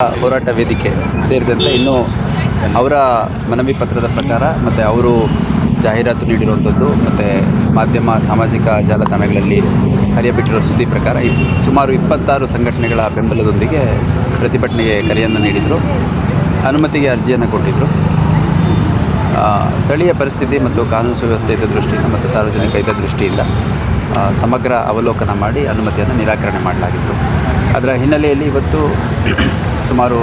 ಹೋರಾಟ ವೇದಿಕೆ ಸೇರಿದಂತೆ ಇನ್ನೂ ಅವರ ಮನವಿ ಪತ್ರದ ಪ್ರಕಾರ ಮತ್ತು ಅವರು ಜಾಹೀರಾತು ನೀಡಿರುವಂಥದ್ದು ಮತ್ತು ಮಾಧ್ಯಮ ಸಾಮಾಜಿಕ ಜಾಲತಾಣಗಳಲ್ಲಿ ಹರಿಯಬಿಟ್ಟಿರೋ ಸುದ್ದಿ ಪ್ರಕಾರ ಸುಮಾರು 26 ಸಂಘಟನೆಗಳ ಬೆಂಬಲದೊಂದಿಗೆ ಪ್ರತಿಭಟನೆಗೆ ಕರೆಯನ್ನು ನೀಡಿದರು. ಅನುಮತಿಗೆ ಅರ್ಜಿಯನ್ನು ಕೊಟ್ಟಿದ್ದರು. ಸ್ಥಳೀಯ ಪರಿಸ್ಥಿತಿ ಮತ್ತು ಕಾನೂನು ಸುವ್ಯವಸ್ಥೆ ದೃಷ್ಟಿಯಿಂದ ಮತ್ತು ಸಾರ್ವಜನಿಕ ಹಿತದೃಷ್ಟಿಯಿಂದ ಸಮಗ್ರ ಅವಲೋಕನ ಮಾಡಿ ಅನುಮತಿಯನ್ನು ನಿರಾಕರಣೆ ಮಾಡಲಾಗಿತ್ತು. ಅದರ ಹಿನ್ನೆಲೆಯಲ್ಲಿ ಇವತ್ತು ಸುಮಾರು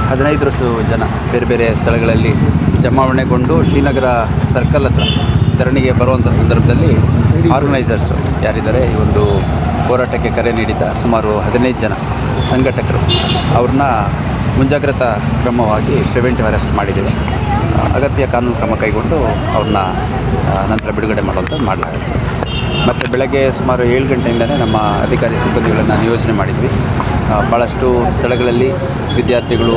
15ರಷ್ಟು ಜನ ಬೇರೆ ಬೇರೆ ಸ್ಥಳಗಳಲ್ಲಿ ಜಮಾವಣೆಗೊಂಡು ಶ್ರೀನಗರ ಸರ್ಕಲ್ ಹತ್ರ ಧರಣಿಗೆ ಬರುವಂಥ ಸಂದರ್ಭದಲ್ಲಿ ಆರ್ಗನೈಸರ್ಸು ಯಾರಿದ್ದಾರೆ, ಈ ಒಂದು ಹೋರಾಟಕ್ಕೆ ಕರೆ ನೀಡಿದ ಸುಮಾರು 15 ಜನ ಸಂಘಟಕರು ಅವ್ರನ್ನ ಮುಂಜಾಗ್ರತಾ ಕ್ರಮವಾಗಿ ಪ್ರಿವೆಂಟಿವ್ ಅರೆಸ್ಟ್ ಮಾಡಿದ್ದೇವೆ. ಅಗತ್ಯ ಕಾನೂನು ಕ್ರಮ ಕೈಗೊಂಡು ಅವ್ರನ್ನ ನಂತರ ಬಿಡುಗಡೆ ಮಾಡುವಂಥದ್ದು ಮಾಡಲಾಗುತ್ತೆ. ಮತ್ತು ಬೆಳಗ್ಗೆ ಸುಮಾರು 7 ಗಂಟೆಯಿಂದಲೇ ನಮ್ಮ ಅಧಿಕಾರಿ ಸಿಬ್ಬಂದಿಗಳನ್ನು ನಿಯೋಜನೆ ಮಾಡಿದ್ವಿ. ಭಾಳಷ್ಟು ಸ್ಥಳಗಳಲ್ಲಿ ವಿದ್ಯಾರ್ಥಿಗಳು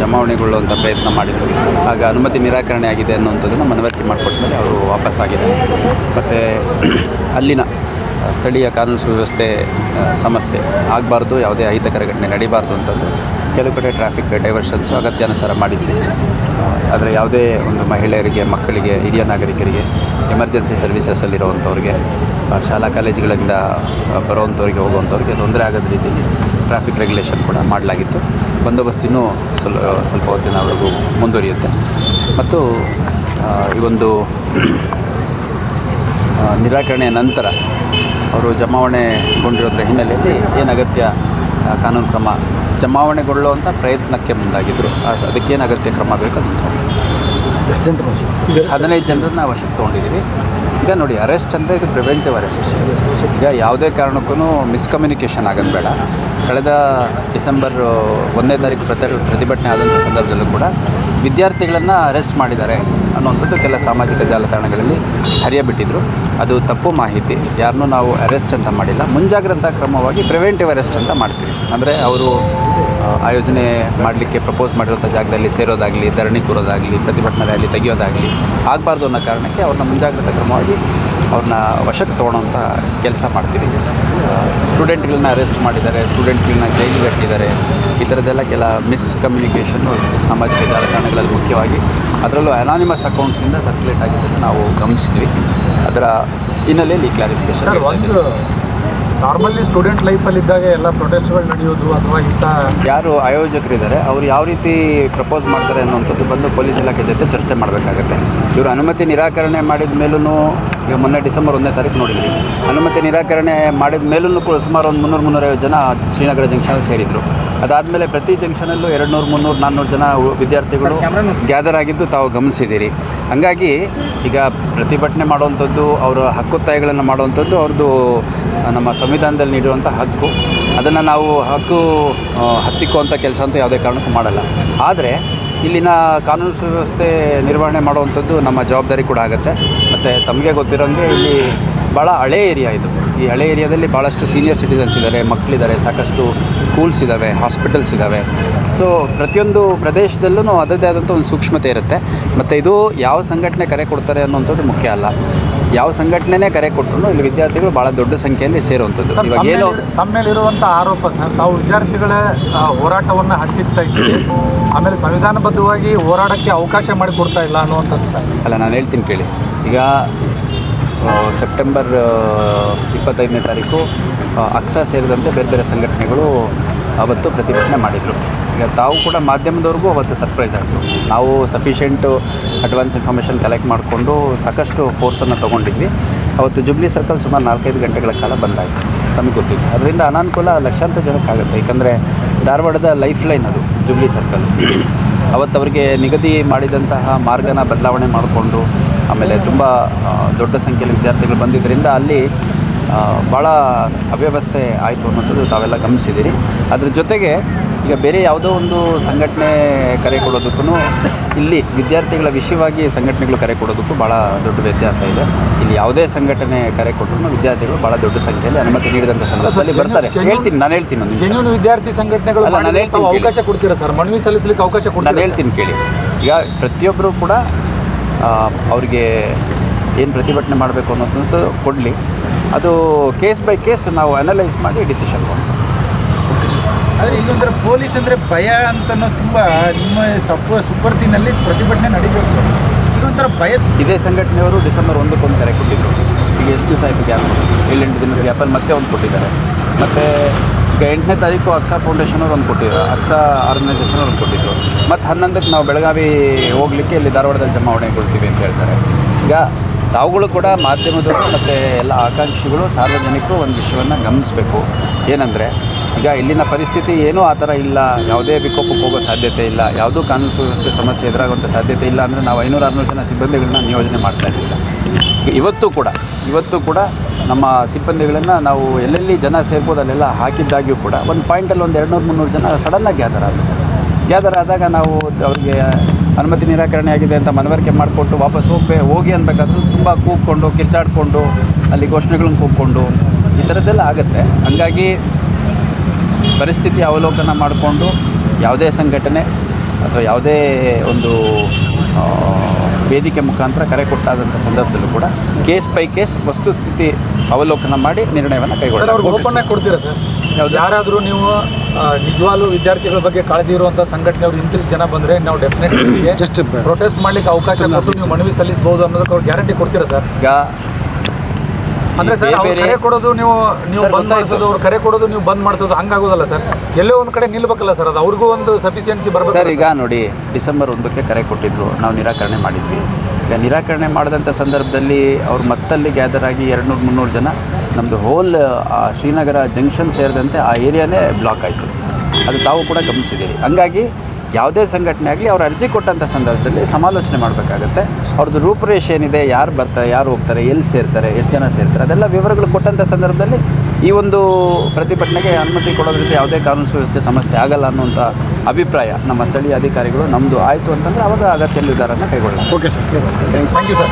ಜಮಾವಣೆಗೊಳ್ಳುವಂಥ ಪ್ರಯತ್ನ ಮಾಡಿದರು. ಆಗ ಅನುಮತಿ ನಿರಾಕರಣೆ ಆಗಿದೆ ಅನ್ನುವಂಥದ್ದನ್ನು ಮನವರಿಕೆ ಮಾಡಿಕೊಟ್ಟ ಮೇಲೆ ಅವರು ವಾಪಸ್ಸಾಗಿದ್ದಾರೆ. ಮತ್ತು ಅಲ್ಲಿನ ಸ್ಥಳೀಯ ಕಾನೂನು ಸುವ್ಯವಸ್ಥೆ ಸಮಸ್ಯೆ ಆಗಬಾರ್ದು, ಯಾವುದೇ ಅಹಿತಕರ ಘಟನೆ ನಡೀಬಾರ್ದು ಅಂತಂದು ಕೆಲವು ಕಡೆ ಟ್ರಾಫಿಕ್ ಡೈವರ್ಷನ್ಸು ಅಗತ್ಯಾನುಸಾರ ಮಾಡಿದ್ವಿ. ಆದರೆ ಯಾವುದೇ ಒಂದು ಮಹಿಳೆಯರಿಗೆ, ಮಕ್ಕಳಿಗೆ, ಹಿರಿಯ ನಾಗರಿಕರಿಗೆ, ಎಮರ್ಜೆನ್ಸಿ ಸರ್ವಿಸಸಲ್ಲಿರುವಂಥವ್ರಿಗೆ, ಶಾಲಾ ಕಾಲೇಜುಗಳಿಂದ ಬರುವಂಥವ್ರಿಗೆ, ಹೋಗುವಂಥವ್ರಿಗೆ ತೊಂದರೆ ಆಗದ ರೀತಿಯಲ್ಲಿ ಟ್ರಾಫಿಕ್ ರೆಗ್ಯುಲೇಷನ್ ಕೂಡ ಮಾಡಲಾಗಿತ್ತು. ಬಂದೋಬಸ್ತು ಇನ್ನೂ ಸ್ವಲ್ಪ ಹೊತ್ತಿನವರೆಗೂ ಮುಂದುವರಿಯುತ್ತೆ. ಮತ್ತು ಈ ಒಂದು ನಿರಾಕರಣೆಯ ನಂತರ ಅವರು ಜಮಾವಣೆಗೊಂಡಿರೋದ್ರ ಹಿನ್ನೆಲೆಯಲ್ಲಿ ಏನು ಅಗತ್ಯ ಕಾನೂನು ಕ್ರಮ, ಜಮಾವಣೆಗೊಳ್ಳುವಂಥ ಪ್ರಯತ್ನಕ್ಕೆ ಮುಂದಾಗಿದ್ದರು. ಅದಕ್ಕೇನು ಅಗತ್ಯ ಕ್ರಮ ಬೇಕು ಅದನ್ನು ಎಷ್ಟು ಜನರು? 15 ಜನರನ್ನ ವಶಕ್ಕೆ ತೊಗೊಂಡಿದ್ದೀವಿ. ಈಗ ನೋಡಿ, ಅರೆಸ್ಟ್ ಅಂದರೆ ಇದು ಪ್ರಿವೆಂಟಿವ್ ಅರೆಸ್ಟ್. ಈಗ ಯಾವುದೇ ಕಾರಣಕ್ಕೂ ಮಿಸ್ಕಮ್ಯುನಿಕೇಷನ್ ಆಗೋದು ಬೇಡ. ಕಳೆದ ಡಿಸೆಂಬರ್ 1ನೇ ತಾರೀಕು ಪ್ರತಿಭಟನೆ ಆದಂಥ ಸಂದರ್ಭದಲ್ಲೂ ಕೂಡ ವಿದ್ಯಾರ್ಥಿಗಳನ್ನು ಅರೆಸ್ಟ್ ಮಾಡಿದ್ದಾರೆ ಅನ್ನುವಂಥದ್ದು ಕೆಲ ಸಾಮಾಜಿಕ ಜಾಲತಾಣಗಳಲ್ಲಿ ಹರಿಯಬಿಟ್ಟಿದ್ರು. ಅದು ತಪ್ಪು ಮಾಹಿತಿ. ಯಾರನ್ನೂ ನಾವು ಅರೆಸ್ಟ್ ಅಂತ ಮಾಡಿಲ್ಲ. ಮುಂಜಾಗ್ರತಾ ಕ್ರಮವಾಗಿ ಪ್ರಿವೆಂಟಿವ್ ಅರೆಸ್ಟ್ ಅಂತ ಮಾಡ್ತೀವಿ. ಅಂದರೆ ಅವರು ಆಯೋಜನೆ ಮಾಡಲಿಕ್ಕೆ ಪ್ರಪೋಸ್ ಮಾಡಿರೋಂಥ ಜಾಗದಲ್ಲಿ ಸೇರೋದಾಗಲಿ, ಧರಣಿ ಕೂರೋದಾಗಲಿ, ಪ್ರತಿಭಟನಾ ರ್ಯಾಲಿ ತೆಗೆಯೋದಾಗಲಿ ಆಗಬಾರ್ದು ಅನ್ನೋ ಕಾರಣಕ್ಕೆ ಅವ್ರನ್ನ ಮುಂಜಾಗ್ರತಾ ಕ್ರಮವಾಗಿ ಅವ್ರನ್ನ ವಶಕ್ಕೆ ತೊಗೊಳ್ಳೋಂಥ ಕೆಲಸ ಮಾಡ್ತೀವಿ. ಸ್ಟೂಡೆಂಟ್ಗಳನ್ನ ಅರೆಸ್ಟ್ ಮಾಡಿದ್ದಾರೆ, ಸ್ಟೂಡೆಂಟ್ಗಳನ್ನ ಜೈಲಿಗೆ ಕಟ್ಟಿದ್ದಾರೆ. ಈ ಥರದ್ದೆಲ್ಲ ಕೆಲ ಮಿಸ್ಕಮ್ಯುನಿಕೇಷನ್ನು ಸಾಮಾಜಿಕ ಜಾಲತಾಣಗಳಲ್ಲಿ ಮುಖ್ಯವಾಗಿ, ಅದರಲ್ಲೂ ಅನಾನಿಮಸ್ ಅಕೌಂಟ್ಸಿಂದ ಸರ್ಕ್ಯುಲೇಟ್ ಆಗಿದ್ದನ್ನು ನಾವು ಗಮನಿಸಿದ್ವಿ. ಅದರ ಹಿನ್ನೆಲೆಯಲ್ಲಿ ಕ್ಲಾರಿಫಿಕೇಷನ್. ನಾರ್ಮಲಿ ಸ್ಟೂಡೆಂಟ್ ಲೈಫಲ್ಲಿದ್ದಾಗ ಎಲ್ಲ ಪ್ರೊಟೆಸ್ಟ್ಗಳು ನಡೆಯೋದು ಅಥವಾ ಇಂಥ ಯಾರು ಆಯೋಜಕರಿದ್ದಾರೆ ಅವರು ಯಾವ ರೀತಿ ಪ್ರಪೋಸ್ ಮಾಡ್ತಾರೆ ಅನ್ನುವಂಥದ್ದು ಬಂದು ಪೊಲೀಸ್ ಇಲಾಖೆ ಜೊತೆ ಚರ್ಚೆ ಮಾಡಬೇಕಾಗತ್ತೆ. ಇವರು ಅನುಮತಿ ನಿರಾಕರಣೆ ಮಾಡಿದ ಮೇಲೂ, ಈಗ ಮೊನ್ನೆ ಡಿಸೆಂಬರ್ 1ನೇ ತಾರೀಕು ನೋಡಿದ್ವಿ, ಅನುಮತಿ ನಿರಾಕರಣೆ ಮಾಡಿದ ಮೇಲೂ ಕೂಡ ಸುಮಾರು ಒಂದು 300-350 ಜನ ಶ್ರೀನಗರ ಜಂಕ್ಷನಲ್ಲಿ ಸೇರಿದರು. ಅದಾದಮೇಲೆ ಪ್ರತಿ ಜಂಕ್ಷನಲ್ಲೂ 200, 300, 400 ಜನ ವಿದ್ಯಾರ್ಥಿಗಳು ಗ್ಯಾದರ್ ಆಗಿದ್ದು ತಾವು ಗಮನಿಸಿದ್ದೀರಿ. ಹಾಗಾಗಿ ಈಗ ಪ್ರತಿಭಟನೆ ಮಾಡುವಂಥದ್ದು, ಅವರ ಹಕ್ಕೊತ್ತಾಯಗಳನ್ನು ಮಾಡುವಂಥದ್ದು ಅವ್ರದ್ದು ನಮ್ಮ ಸಂವಿಧಾನದಲ್ಲಿ ನೀಡಿರುವಂಥ ಹಕ್ಕು. ಅದನ್ನು ನಾವು ಹತ್ತಿಕ್ಕುವಂಥ ಕೆಲಸ ಅಂತೂ ಯಾವುದೇ ಕಾರಣಕ್ಕೂ ಮಾಡಲ್ಲ. ಆದರೆ ಇಲ್ಲಿನ ಕಾನೂನು ಸುವ್ಯವಸ್ಥೆ ನಿರ್ವಹಣೆ ಮಾಡುವಂಥದ್ದು ನಮ್ಮ ಜವಾಬ್ದಾರಿ ಕೂಡ ಆಗುತ್ತೆ. ಮತ್ತು ತಮಗೆ ಗೊತ್ತಿರೋಂಗೆ ಇಲ್ಲಿ ಭಾಳ ಹಳೇ ಏರಿಯಾ ಇದು. ಈ ಹಳೆ ಏರಿಯಾದಲ್ಲಿ ಭಾಳಷ್ಟು ಸೀನಿಯರ್ ಸಿಟಿಸನ್ಸ್ ಇದ್ದಾರೆ, ಮಕ್ಕಳಿದ್ದಾರೆ, ಸಾಕಷ್ಟು ಸ್ಕೂಲ್ಸ್ ಇದ್ದಾವೆ, ಹಾಸ್ಪಿಟಲ್ಸ್ ಇದ್ದಾವೆ. ಸೊ ಪ್ರತಿಯೊಂದು ಪ್ರದೇಶದಲ್ಲೂ ಅದರದ್ದೇ ಆದಂಥ ಒಂದು ಸೂಕ್ಷ್ಮತೆ ಇರುತ್ತೆ. ಮತ್ತು ಇದು ಯಾವ ಸಂಘಟನೆ ಕರೆ ಕೊಡ್ತಾರೆ ಅನ್ನುವಂಥದ್ದು ಮುಖ್ಯ ಅಲ್ಲ. ಯಾವ ಸಂಘಟನೆನೇ ಕರೆ ಕೊಟ್ಟರು ಇಲ್ಲಿ ವಿದ್ಯಾರ್ಥಿಗಳು ಭಾಳ ದೊಡ್ಡ ಸಂಖ್ಯೆಯಲ್ಲಿ ಸೇರುವಂಥದ್ದು. ಇವಾಗ ಏನು ತಮ್ಮೇಲಿರುವಂಥ ಆರೋಪ ಸರ್, ತಾವು ವಿದ್ಯಾರ್ಥಿಗಳ ಹೋರಾಟವನ್ನು ಹತ್ತಿಕ್ತಾ ಇದ್ದೀವಿ, ಆಮೇಲೆ ಸಂವಿಧಾನಬದ್ಧವಾಗಿ ಹೋರಾಟಕ್ಕೆ ಅವಕಾಶ ಮಾಡಿಕೊಡ್ತಾ ಇಲ್ಲ ಅನ್ನುವಂಥದ್ದು ಸರ್. ಅಲ್ಲ, ನಾನು ಹೇಳ್ತೀನಿ ಕೇಳಿ. ಈಗ ಸೆಪ್ಟೆಂಬರ್ 25ನೇ ತಾರೀಕು ಅಕ್ಸಾ ಸೇರಿದಂತೆ ಬೇರೆ ಬೇರೆ ಸಂಘಟನೆಗಳು ಅವತ್ತು ಪ್ರತಿಭಟನೆ ಮಾಡಿದರು. ಈಗ ತಾವು ಕೂಡ ಮಾಧ್ಯಮದವ್ರಿಗೂ ಅವತ್ತು ಸರ್ಪ್ರೈಸ್ ಆಯಿತು. ನಾವು ಸಫಿಷಿಯೆಂಟು ಅಡ್ವಾನ್ಸ್ ಇನ್ಫಾರ್ಮೇಷನ್ ಕಲೆಕ್ಟ್ ಮಾಡಿಕೊಂಡು ಸಾಕಷ್ಟು ಫೋರ್ಸನ್ನು ತೊಗೊಂಡಿದ್ವಿ. ಅವತ್ತು ಜುಬ್ಲಿ ಸರ್ಕಲ್ ಸುಮಾರು 4-5 ಗಂಟೆಗಳ ಕಾಲ ಬಂದಾಯಿತು. ನಮಗೆ ಗೊತ್ತಿತ್ತು. ಅದರಿಂದ ಅನಾನುಕೂಲ ಲಕ್ಷಾಂತರ ಜನಕ್ಕಾಗುತ್ತೆ. ಏಕೆಂದರೆ ಧಾರವಾಡದ ಲೈಫ್ ಲೈನ್ ಅದು ಜುಬ್ಲಿ ಸರ್ಕಲ್. ಅವತ್ತು ಅವರಿಗೆ ನಿಗದಿ ಮಾಡಿದಂತಹ ಮಾರ್ಗನ ಬದಲಾವಣೆ ಮಾಡಿಕೊಂಡು, ಆಮೇಲೆ ತುಂಬ ದೊಡ್ಡ ಸಂಖ್ಯೆಯಲ್ಲಿ ವಿದ್ಯಾರ್ಥಿಗಳು ಬಂದಿದ್ದರಿಂದ ಅಲ್ಲಿ ಭಾಳ ಅವ್ಯವಸ್ಥೆ ಆಯಿತು ಅನ್ನೋಂಥದ್ದು ತಾವೆಲ್ಲ ಗಮನಿಸಿದ್ದೀರಿ. ಅದ್ರ ಜೊತೆಗೆ ಈಗ ಬೇರೆ ಯಾವುದೋ ಒಂದು ಸಂಘಟನೆ ಕರೆ ಕೊಡೋದಕ್ಕೂ ಇಲ್ಲಿ ವಿದ್ಯಾರ್ಥಿಗಳ ವಿಷಯವಾಗಿ ಸಂಘಟನೆಗಳು ಕರೆ ಕೊಡೋದಕ್ಕೂ ಭಾಳ ದೊಡ್ಡ ವ್ಯತ್ಯಾಸ ಇದೆ. ಇಲ್ಲಿ ಯಾವುದೇ ಸಂಘಟನೆ ಕರೆ ಕೊಟ್ಟರು ವಿದ್ಯಾರ್ಥಿಗಳು ಭಾಳ ದೊಡ್ಡ ಸಂಖ್ಯೆಯಲ್ಲಿ ಅನುಮತಿ ನೀಡಿದಂಥ ಸಂದರ್ಭದಲ್ಲಿ ಬರ್ತಾರೆ. ನಾನು ಹೇಳ್ತೀನಿ ಜೆನ್ಯೂನ್ ವಿದ್ಯಾರ್ಥಿ ಸಂಘಟನೆಗಳು ಅವಕಾಶ ಕೊಡ್ತೀರಾ ಸರ್? ಮನವಿ ಸಲ್ಲಿಸಲಿಕ್ಕೆ ಅವಕಾಶ ಕೊಡ್ತೀರಾ? ನಾನು ಹೇಳ್ತೀನಿ ಕೇಳಿ. ಈಗ ಪ್ರತಿಯೊಬ್ಬರು ಕೂಡ ಅವರಿಗೆ ಏನು ಪ್ರತಿಭಟನೆ ಮಾಡಬೇಕು ಅನ್ನೋದಂತೂ ಕೊಡಲಿ. ಅದು ಕೇಸ್ ಬೈ ಕೇಸ್ ನಾವು ಅನಲೈಸ್ ಮಾಡಿ ಡಿಸಿಷನ್ ಕೊಡ್ತೀವಿ. ಆದರೆ ಇಲ್ಲೊಂಥರ ಪೊಲೀಸ್ ಅಂದರೆ ಭಯ ಅಂತನೋ ತುಂಬ ನಿಮ್ಮ ಸುಪರ್ದಿನಲ್ಲಿ ಪ್ರತಿಭಟನೆ ನಡೀಬೇಕು. ಇದೊಂಥರ ಭಯ. ಇದೇ ಸಂಘಟನೆಯವರು ಡಿಸೆಂಬರ್ 1 ಕರೆ ಕೊಟ್ಟಿದ್ದರು. ಈಗ ಎಷ್ಟು ದಿವಸ ಆಯಿತು ಗ್ಯಾಪ್? 7-8 ದಿನದ ಗ್ಯಾಪಲ್ಲಿ ಮತ್ತೆ ಒಂದು ಕೊಟ್ಟಿದ್ದಾರೆ. ಮತ್ತು ಈಗ 8ನೇ ತಾರೀಕು ಅಕ್ಸಾ ಫೌಂಡೇಶನ್ ಅವ್ರು ಒಂದು ಕೊಟ್ಟಿದ್ದಾರೆ, ಅಕ್ಸಾ ಆರ್ಗನೈಸೇಷನ್ ಅವ್ರು ಕೊಟ್ಟಿದ್ದರು. ಮತ್ತು 11ಕ್ಕೆ ನಾವು ಬೆಳಗಾವಿ ಹೋಗಲಿಕ್ಕೆ ಇಲ್ಲಿ ಧಾರವಾಡದಲ್ಲಿ ಜಮಾವಣೆಗೊಳ್ತೀವಿ ಅಂತ ಹೇಳ್ತಾರೆ. ಈಗ ತಾವುಗಳು ಕೂಡ ಮಾಧ್ಯಮದವರು ಮತ್ತು ಎಲ್ಲ ಆಕಾಂಕ್ಷಿಗಳು ಸಾರ್ವಜನಿಕರು ಒಂದು ವಿಷಯವನ್ನು ಗಮನಿಸಬೇಕು. ಏನಂದರೆ ಈಗ ಇಲ್ಲಿನ ಪರಿಸ್ಥಿತಿ ಏನೂ ಆ ಥರ ಇಲ್ಲ, ಯಾವುದೇ ವಿಕೋಪಕ್ಕೆ ಹೋಗೋ ಸಾಧ್ಯತೆ ಇಲ್ಲ, ಯಾವುದೂ ಕಾನೂನು ಸುವ್ಯವಸ್ಥೆ ಸಮಸ್ಯೆ ಎದುರಾಗುವಂಥ ಸಾಧ್ಯತೆ ಇಲ್ಲ ಅಂದರೆ ನಾವು 500-600 ಜನ ಸಿಬ್ಬಂದಿಗಳನ್ನ ನಿಯೋಜನೆ ಮಾಡ್ತಾ ಇರಲಿಲ್ಲ. ಇವತ್ತು ಕೂಡ ನಮ್ಮ ಸಿಬ್ಬಂದಿಗಳನ್ನು ನಾವು ಎಲ್ಲೆಲ್ಲಿ ಜನ ಸೇರ್ಬೋದು ಅಲ್ಲೆಲ್ಲ ಹಾಕಿದ್ದಾಗ್ಯೂ ಕೂಡ ಒಂದು ಪಾಯಿಂಟಲ್ಲಿ ಒಂದು 200-300 ಜನ ಸಡನ್ನಾಗಿ ಗ್ಯಾದರ್ ಆದಾಗ ನಾವು ಅವರಿಗೆ ಅನುಮತಿ ನಿರಾಕರಣೆ ಆಗಿದೆ ಅಂತ ಮನವರಿಕೆ ಮಾಡಿಕೊಟ್ಟು ವಾಪಸ್ ಹೋಗಿ ಅನ್ಬೇಕಾದ್ರೂ ತುಂಬ ಕೂಗ್ಕೊಂಡು ಕಿರ್ಚಾಡಿಕೊಂಡು ಅಲ್ಲಿ ಘೋಷಣೆಗಳನ್ನು ಕೂಗ್ಕೊಂಡು ಈ ಥರದ್ದೆಲ್ಲ ಆಗುತ್ತೆ. ಹಂಗಾಗಿ ಪರಿಸ್ಥಿತಿ ಅವಲೋಕನ ಮಾಡಿಕೊಂಡು ಯಾವುದೇ ಸಂಘಟನೆ ಅಥವಾ ಯಾವುದೇ ಒಂದು ವೇದಿಕೆ ಮುಖಾಂತರ ಕರೆ ಕೊಟ್ಟಾದಂಥ ಸಂದರ್ಭದಲ್ಲೂ ಕೂಡ ಕೇಸ್ ಬೈ ಕೇಸ್ ವಸ್ತುಸ್ಥಿತಿ ಅವಲೋಕನ ಮಾಡಿ ನಿರ್ಣಯವನ್ನು ಸರ್ ಕೈಗೊಳ್ಳಬೇಕು. ಅವ್ರಿಗೆ ಓಪನ್ ಆಗಿ ಕೊಡ್ತೀರಾ ಸರ್? ಯಾವುದು? ಯಾರಾದರೂ ನೀವು ನಿಜವಾಗ್ಲೂ ವಿದ್ಯಾರ್ಥಿಗಳ ಬಗ್ಗೆ ಕಾಳಜಿ ಇರುವಂಥ ಸಂಘಟನೆಯವರು ಇಂತಿಷ್ಟು ಜನ ಬಂದರೆ ನಾವು ಡೆಫಿನೆಟ್ಲಿ ಪ್ರೊಟೆಸ್ಟ್ ಮಾಡಲಿಕ್ಕೆ ಅವಕಾಶ ಕೊಟ್ಟು ನೀವು ಮನವಿ ಸಲ್ಲಿಸಬಹುದು ಅನ್ನೋದಕ್ಕೆ ಅವ್ರು ಗ್ಯಾರಂಟಿ ಕೊಡ್ತೀರಾ ಸರ್? ಈಗ ಅಂದರೆ ಸರ್ ಅವ್ರು ಕರೆ ಕೊಡೋದು ನೀವು ಬಂದ್ ಮಾಡಿಸೋದು, ಅವ್ರು ಕರೆ ಕೊಡೋದು ನೀವು ಬಂದ್ ಮಾಡಿಸೋದು ಹಂಗಾಗೋದಲ್ಲ ಸರ್. ಎಲ್ಲೋ ಒಂದು ಕಡೆ ನಿಲ್ಬೇಕಲ್ಲ ಸರ್, ಅದು ಅವ್ರಿಗೂ ಒಂದು ಸಫಿಷಿಯನ್ಸಿ ಬರಬೇಕು ಸರ್. ಈಗ ನೋಡಿ, ಡಿಸೆಂಬರ್ 1ಕ್ಕೆ ಕರೆ ಕೊಟ್ಟಿದ್ರು, ನಾವು ನಿರಾಕರಣೆ ಮಾಡಿದ್ವಿ. ಈಗ ನಿರಾಕರಣೆ ಮಾಡಿದಂಥ ಸಂದರ್ಭದಲ್ಲಿ ಅವ್ರು ಮತ್ತಲ್ಲಿ ಗ್ಯಾದರ್ ಆಗಿ 200-300 ಜನ ನಮ್ಮದು ಹೋಲ್ ಶ್ರೀನಗರ ಜಂಕ್ಷನ್ ಸೇರಿದಂತೆ ಆ ಏರಿಯಾನೇ ಬ್ಲಾಕ್ ಆಯಿತು. ಅದು ತಾವು ಕೂಡ ಗಮನಿಸಿದ್ದೀರಿ. ಹಂಗಾಗಿ ಯಾವುದೇ ಸಂಘಟನೆ ಆಗಲಿ ಅವ್ರು ಅರ್ಜಿ ಕೊಟ್ಟಂಥ ಸಂದರ್ಭದಲ್ಲಿ ಸಮಾಲೋಚನೆ ಮಾಡಬೇಕಾಗತ್ತೆ. ಅವ್ರದ್ದು ರೂಪುರೇಷೆ ಏನಿದೆ, ಯಾರು ಬರ್ತಾರೆ, ಯಾರು ಹೋಗ್ತಾರೆ, ಎಲ್ಲಿ ಸೇರ್ತಾರೆ, ಎಷ್ಟು ಜನ ಸೇರ್ತಾರೆ, ಅದೆಲ್ಲ ವಿವರಗಳು ಕೊಟ್ಟಂಥ ಸಂದರ್ಭದಲ್ಲಿ ಈ ಒಂದು ಪ್ರತಿಭಟನೆಗೆ ಅನುಮತಿ ಕೊಡೋದ್ರಿಂದ ಯಾವುದೇ ಕಾನೂನು ಸುವ್ಯವಸ್ಥೆ ಸಮಸ್ಯೆ ಆಗಲ್ಲ ಅನ್ನುವಂಥ ಅಭಿಪ್ರಾಯ ನಮ್ಮ ಸ್ಥಳೀಯ ಅಧಿಕಾರಿಗಳು ನಮ್ಮದು ಆಯಿತು ಅಂತಂದರೆ ಆವಾಗ ಅಗತ್ಯ ನಿರ್ಧಾರನ ಕೈಗೊಳ್ಳೋಣ. Okay sir. Thank you sir.